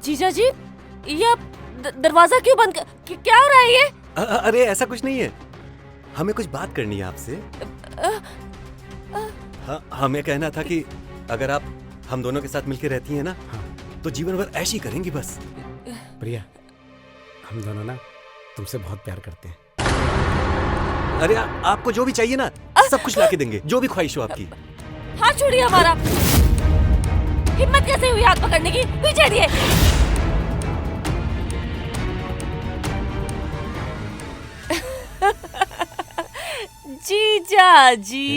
जीजा जी, ये आप दरवाजा क्यों बंद कर, क्या हो रहा है ये? अरे ऐसा कुछ नहीं है, हमें कुछ बात करनी है आपसे। हमें कहना था कि अगर आप हम दोनों के साथ मिलकर रहती हैं ना, तो जीवन भर ऐशी करेंगी बस। प्रिया, हम दोनों ना तुमसे बहुत प्यार करते हैं। अरे आपको जो भी चाहिए ना, सब कुछ लाके देंगे, जो भी ख्वाहिश हो आपकी। हाथ छोड़िए हमारा। हिम्मत कैसे हुई हाथ पकड़ने की? पीछे हटिए। जीजा जी।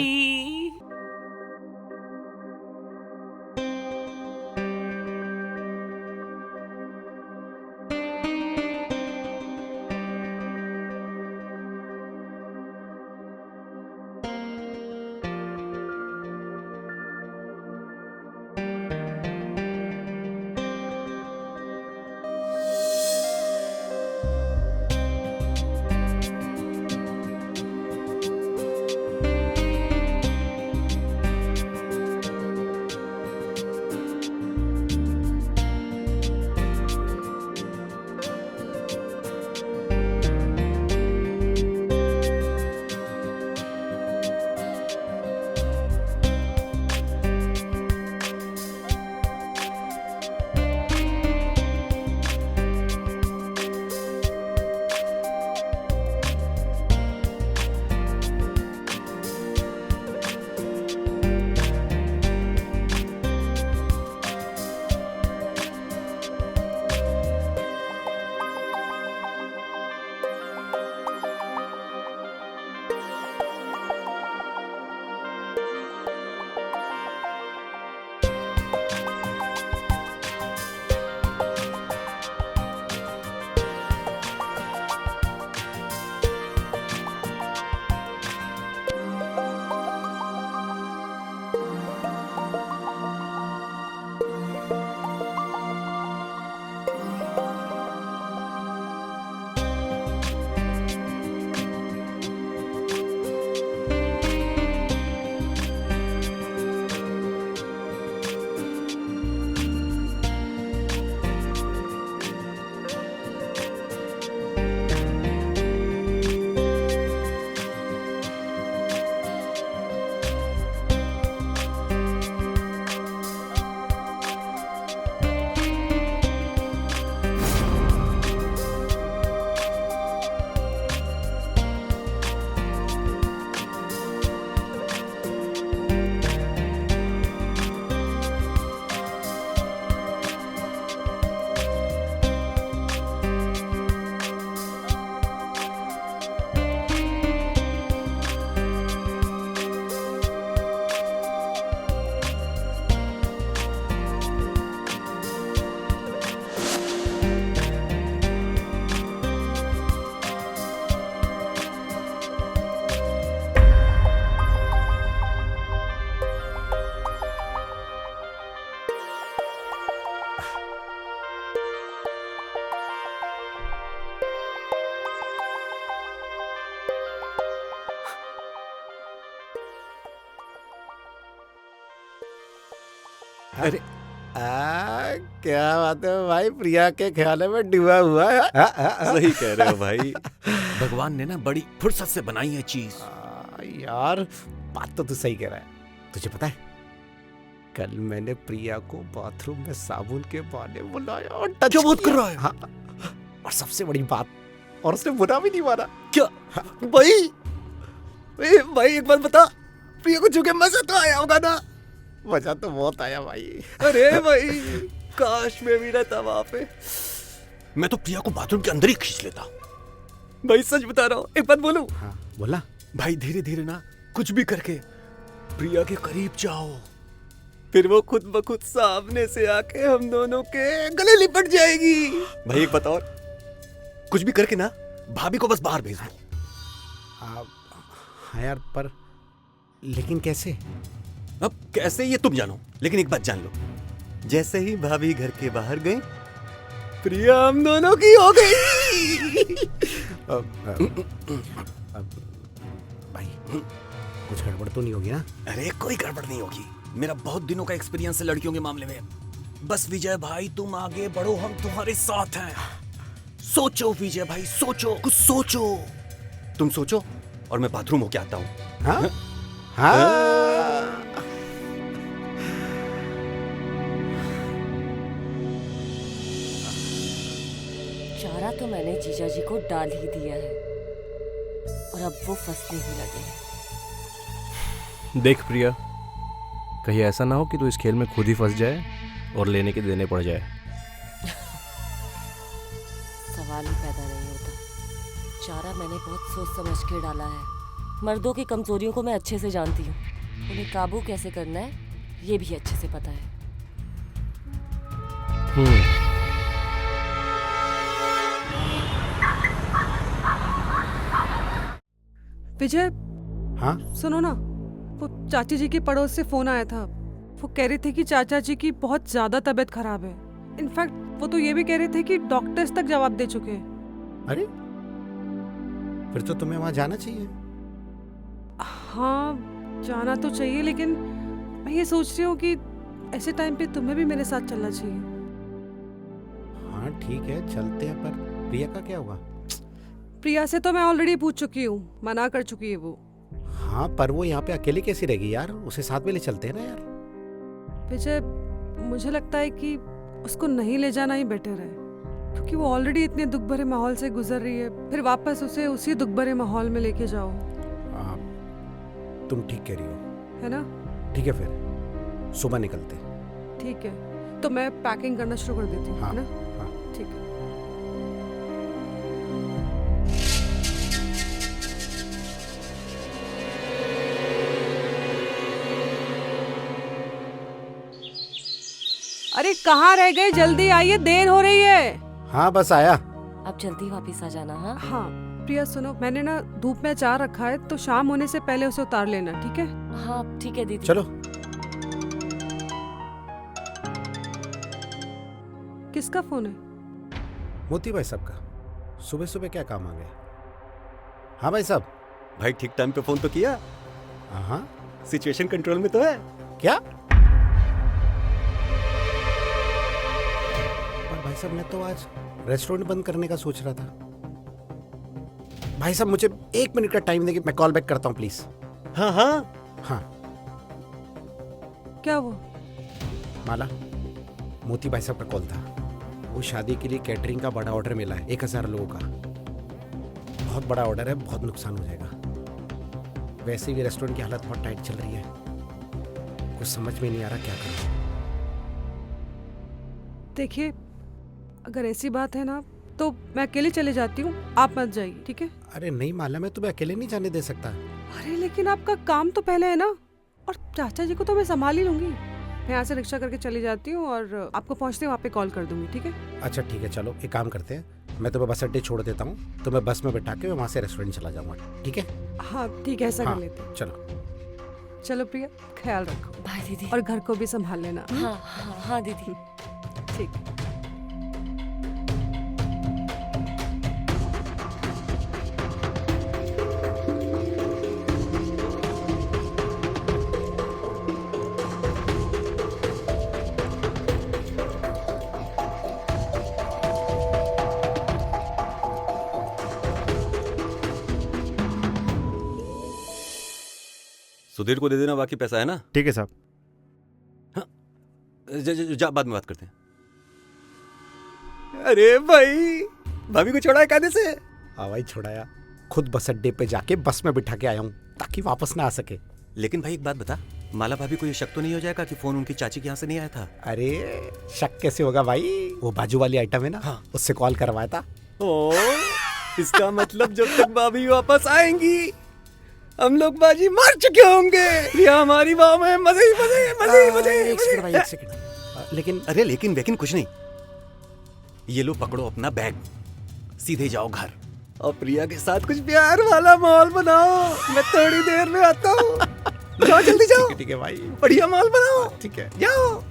अरे क्या बात है भाई, प्रिया के ख्याल में डूबा हुआ है। सही कह रहे हो भाई, भगवान ने ना बड़ी फुर्सत से बनाई है चीज। यार बात तो तू सही कह रहा है। तुझे पता है, कल मैंने प्रिया को बाथरूम में साबुन के बहाने बुलाया और टच क्या बात कर रहा है? हाँ, और सबसे बड़ी बात, और उसने बुरा भी नहीं माना। क्या भाई? भाई एक बात बता, प्रिया को छूके मजा तो आया होगा ना? मजा तो बहुत आया भाई। अरे भाई, काश मैं भी रहता वहां पे। मैं तो प्रिया को बाथरूम के अंदर ही खींच लेता। भाई सच बता रहा हूँ, एक बात बोलूं? हाँ बोला। भाई धीरे धीरे ना कुछ भी करके प्रिया के करीब जाओ, फिर वो खुद ब खुद सामने से आके हम दोनों के गले लिपट जाएगी। भाई एक बात और, कुछ भी करके ना भाभी को बस बाहर भेज दो। हाँ यार, पर लेकिन कैसे? अब कैसे ये तुम जानो, लेकिन एक बात जान लो, जैसे ही भाभी घर के बाहर गई, प्रिया हम दोनों की हो गई। भाई कुछ गड़बड़ तो नहीं होगी ना? अरे कोई गड़बड़ नहीं होगी, मेरा बहुत दिनों का एक्सपीरियंस है लड़कियों के मामले में। बस विजय भाई तुम आगे बढ़ो, हम तुम्हारे साथ हैं। सोचो विजय भाई, सोचो, कुछ सोचो। तुम सोचो और मैं बाथरूम होके आता हूँ। हाँ हाँ। चारा तो मैंने जीजा जी को डाल ही दिया है और अब वो फंसने ही लगे हैं। देख प्रिया, कहीं ऐसा ना हो कि तू इस खेल में खुद ही फंस जाए और लेने के देने पड़ जाए। सवाल ही पैदा नहीं होता। चारा मैंने बहुत सोच समझ के डाला है। मर्दों की कमजोरियों को मैं अच्छे से जानती हूँ, उन्हें काबू कैसे करना है ये भी अच्छे से पता है। विजय, हाँ सुनो ना, वो चाची जी के पड़ोस से फोन आया था। वो कह रहे थे कि चाचा जी की बहुत ज्यादा तबीयत खराब है। इनफैक्ट वो तो ये भी कह रहे थे कि डॉक्टर्स तक जवाब दे चुके हैं। अरे फिर तो तुम्हें वहां जाना चाहिए। हाँ, जाना तो चाहिए, लेकिन मैं ये सोच रही हूँ कि ऐसे टाइम पे तुम्हें भी मेरे साथ चलना चाहिए। हाँ ठीक है, चलते हैं, पर प्रिया का क्या हुआ? प्रिया से तो मैं ऑलरेडी पूछ चुकी हूँ, मना कर चुकी है वो। हाँ पर वो यहाँ पे अकेली कैसी रहेगी यार? उसे साथ में ले चलते हैं ना यार। विजय, मुझे लगता है कि उसको नहीं ले जाना ही बेटर है, क्योंकि वो ऑलरेडी इतने दुख भरे माहौल से गुजर रही है। फिर वापस उसे उसी दुख भरे माहौल में लेके जाओ। तुम ठीक कह रही हो, है ना? ठीक है फिर सुबह निकलते। ठीक है, तो मैं पैकिंग करना शुरू कर देती हूँ, हाँ, है ना? हाँ। ठीक है। अरे कहाँ रह गए? जल्दी आइए, देर हो रही है। हाँ बस आया। अब जल्दी वापस आ जाना। हाँ हाँ प्रिया सुनो, मैंने ना धूप में अचार रखा है, तो शाम होने से पहले उसे उतार लेना, ठीक है? हाँ ठीक है दीदी। चलो। किसका फोन है? मोती भाई साहब का। सुबह सुबह क्या काम आ गया? हाँ भाई साहब। भाई ठीक टाइम पे फोन तो किया। हाँ सिचुएशन कंट्रोल में तो है। क्या? पर भाई साहब मैं तो आज रेस्टोरेंट बंद करने का सोच रहा था। भाई साहब मुझे 1 मिनट का टाइम देंगे, मैं कॉल बैक करता हूँ प्लीज। हाँ हाँ हाँ क्या वो? माला, मोती भाई साहब का कॉल था। वो शादी के लिए कैटरिंग का बड़ा ऑर्डर मिला है, 1000 लोगों का। बहुत बड़ा ऑर्डर है, बहुत नुकसान हो जाएगा। वैसे भी रेस्टोरेंट की हालत बहुत टाइट चल रही है, कुछ समझ में नहीं आ रहा क्या करूं। देखिए, अगर ऐसी बात है ना, तो मैं अकेले चले जाती हूँ, आप मत जाइए, ठीक है? अरे नहीं माला, मैं तुम्हें अकेले नहीं जाने दे सकता। अरे लेकिन आपका काम तो पहले है ना, और चाचा जी को तो मैं संभाल ही लूंगी। मैं यहाँ से रिक्शा करके चली जाती हूँ और आपको पहुँचते वहाँ पे कॉल कर दूंगी, ठीक है? अच्छा ठीक है, चलो एक काम करते हैं, मैं तुम्हें बस अड्डे छोड़ देता हूँ, तुम्हें बस में बैठा के मैं वहाँ से रेस्टोरेंट चला जाऊँगा, ठीक है? हाँ ठीक है, ऐसा हाँ, कर लेते हैं। चलो। चलो प्रिया, ख्याल रखो बाय दीदी। और घर को भी संभाल लेना। हाँ हाँ हाँ दीदी। ठीक। सुधीर को दे देना, बाकी पैसा है ना? ठीक है साहब। जा बाद में बात करते हैं। अरे भाई, भाभी को छोड़ा है कायदे से। हाँ भाई छोड़ाया, खुद बस अड्डे पे जाके बस में बिठा के आया हूँ ताकि वापस ना आ सके। लेकिन भाई एक बात बता, माला भाभी को ये शक तो नहीं हो जाएगा कि फोन उनकी चाची के यहाँ से नहीं आया था? अरे शक कैसे होगा भाई, वो बाजू वाली आइटम है ना, हाँ। उससे कॉल करवाया था। ओ, इसका मतलब जब तक भाभी वापस आएंगी हम लोग बाजी मार चुके होंगे। प्रिया हमारी बाहों में मजे ही मजे, मजे ही मजे। एक सेकंड भाई, एक सेकंड। लेकिन अरे लेकिन वेकिन कुछ नहीं। ये लो पकड़ो अपना बैग, सीधे जाओ घर और प्रिया के साथ कुछ प्यार वाला माहौल बनाओ। मैं थोड़ी देर में आता हूँ। जाओ जल्दी जाओ। ठीक है भाई, बढ़िया माहौल बनाओ। ठीक है। जाओ।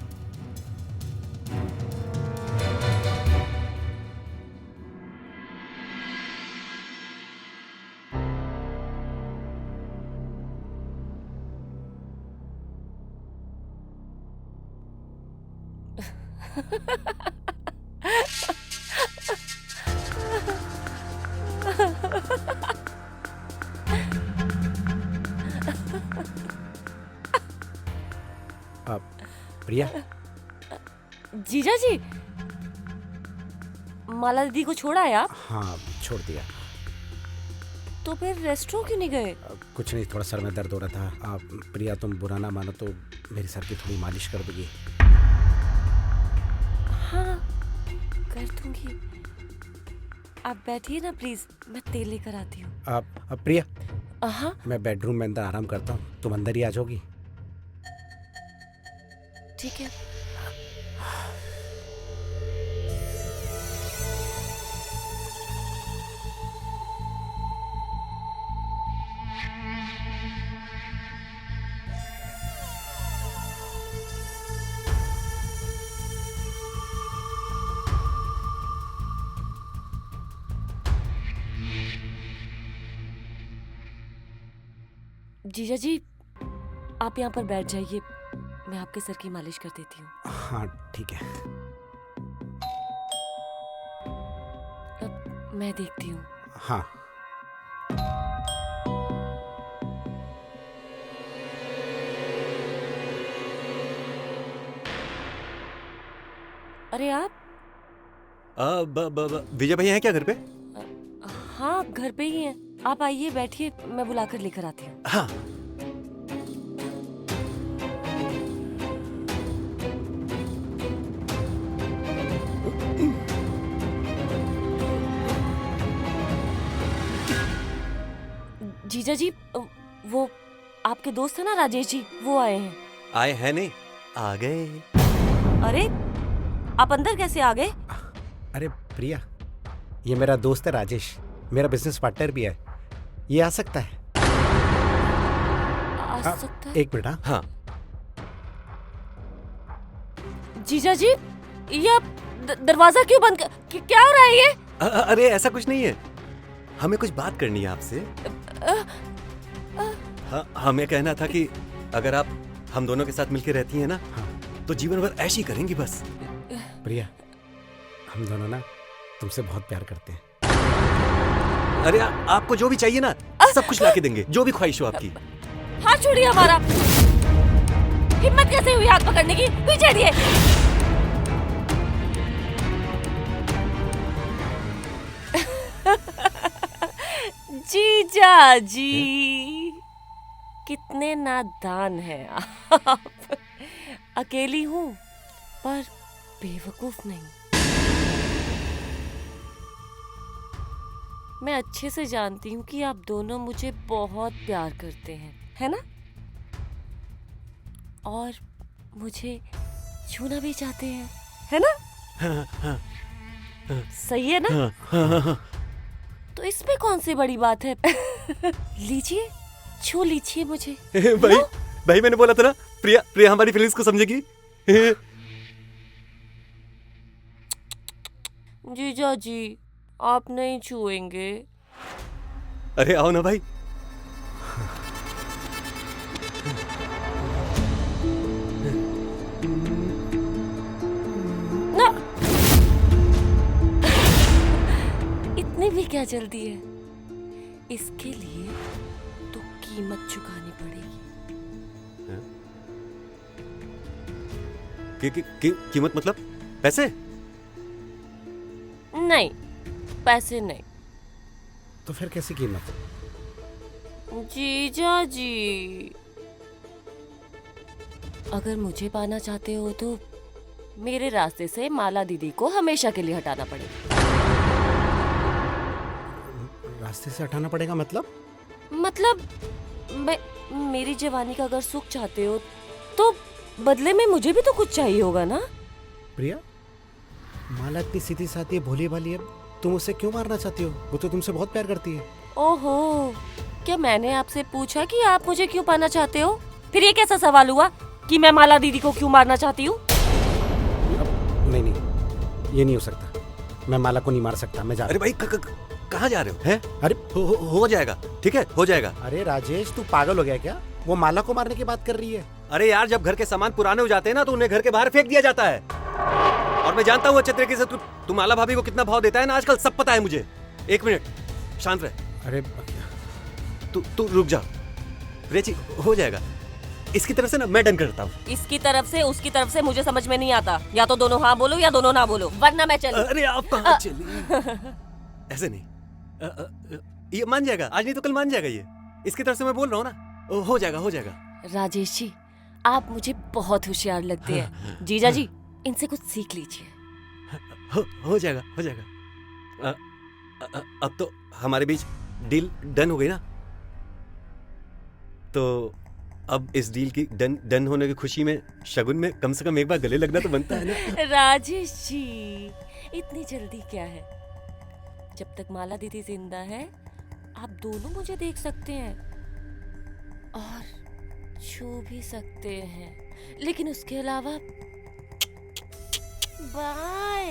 प्रिया, जीजा जी, माला दीदी को छोड़ा है आप? हाँ छोड़ दिया। तो फिर रेस्टोरेंट क्यों नहीं गए? कुछ नहीं, थोड़ा सर में दर्द हो रहा था। आप प्रिया तुम बुरा ना मानो तो मेरे सर की थोड़ी मालिश कर दोगी? हाँ कर दूंगी, आप बैठिए ना प्लीज, मैं तेल लेकर आती हूँ। आप प्रिया, हाँ मैं बेडरूम में अंदर आराम करता हूँ, तुम अंदर ही आ जाओगी? ठीक है। जीजा जी, आप यहाँ पर बैठ जाइए, मैं आपके सर की मालिश कर देती हूँ। हाँ ठीक है। अब मैं देखती हूँ। हाँ अरे आप? विजय भैया हैं क्या घर पे? हाँ घर पे ही हैं। आप आइए बैठिए, मैं बुलाकर लेकर आती हूँ। हाँ। जीजा जी, वो आपके दोस्त है ना राजेश जी, वो आए हैं। आए हैं नहीं, आ गए। अरे आप अंदर कैसे आ गए? अरे प्रिया, ये मेरा दोस्त है राजेश, मेरा बिजनेस पार्टनर भी है, ये आ सकता है। आ सकता है? एक मिनट। हाँ जीजा जी, ये आप दरवाजा क्यों बंद कर, क्या हो रहा है ये? अरे ऐसा कुछ नहीं है, हमें कुछ बात करनी है आपसे। हाँ, हमें कहना था कि अगर आप हम दोनों के साथ मिलकर रहती हैं ना, तो जीवन भर ऐशी करेंगी बस। प्रिया, हम दोनों ना तुमसे बहुत प्यार करते हैं। अरे आपको जो भी चाहिए ना, सब कुछ लाके देंगे, जो भी ख्वाहिश हो आपकी। हाथ छोड़िए हमारा, हिम्मत कैसे हुई हाथ पकड़ने की? पीछे हटिए। जीजा जी, कितने नादान हैं आप। अकेली हूँ पर बेवकूफ नहीं। मैं अच्छे से जानती हूँ कि आप दोनों मुझे बहुत प्यार करते हैं, है ना? और मुझे छूना भी चाहते हैं, है ना? सही है ना? तो इसमें कौन सी बड़ी बात है? लीजिए, छू लीजिए मुझे। भाई मैंने बोला था ना, प्रिया हमारी फीलिंग्स को समझेगी। जीजा जी, आप नहीं छुएंगे? अरे आओ ना भाई। ना। इतनी भी क्या जल्दी है? इसके लिए तो कीमत चुकानी पड़ेगी। कीमत मतलब पैसे? नहीं, पैसे नहीं। तो फिर कैसी कीमत? जीजा जी, अगर मुझे पाना चाहते हो तो मेरे रास्ते से माला दीदी को हमेशा के लिए हटाना पड़ेगा। रास्ते से हटाना पड़ेगा मतलब? मेरी जवानी का अगर सुख चाहते हो तो बदले में मुझे भी तो कुछ चाहिए होगा ना? प्रिया, माला इतनी सीधी सादी भोली भाली है, तुम उसे क्यों मारना चाहती हो? वो तो तुमसे बहुत प्यार करती है। ओहो, क्या मैंने आपसे पूछा कि आप मुझे क्यों पाना चाहते हो? फिर ये कैसा सवाल हुआ कि मैं माला दीदी को क्यों मारना चाहती हूँ? नहीं, ये नहीं हो सकता। मैं माला को नहीं मार सकता, मैं जा रहा हूँ। अरे भाई कहाँ जा रहे हो? हैं? अरे हो जाएगा, ठीक है, हो जाएगा। अरे राजेश, तू पागल हो गया क्या? वो माला को मारने की बात कर रही है। अरे यार, जब घर के सामान पुराने हो जाते हैं ना, तो उन्हें घर के बाहर फेंक दिया जाता है। और मैं जानता हूँ अच्छे तरीके से तू माला भाभी को कितना भाव देता है ना आजकल, सब पता है मुझे। एक मिनट शांत रह। अरे तू रुक जा प्रिया जी, हो जाएगा। इसकी तरफ से ना मैं डन करता हूँ। इसकी तरफ से उसकी तरफ से मुझे समझ में नहीं आता, या तो दोनों हाँ बोलो या दोनों ना बोलो, वरना मैं चलूं। अरे आप कहाँ चली? ऐसे नहीं, ये मान जाएगा, आज नहीं तो कल मान जाएगा ये। इसकी तरफ से मैं बोल रहा हूँ ना, हो जाएगा हो जाएगा। राजेश जी, आप मुझे बहुत होशियार लगते हैं। जीजा जी, इनसे कुछ सीख लीजिए। हो जाएगा हो जाएगा। अब तो हमारे बीच डील डन हो गई ना, तो अब इस डील की डन होने की खुशी में शगुन में कम से कम एक बार गले लगना तो बनता है ना। राजेश जी, इतनी जल्दी क्या है? जब तक माला दीदी जिंदा है, आप दोनों मुझे देख सकते हैं और छू भी सकते हैं, लेकिन उसके अलावा बाय।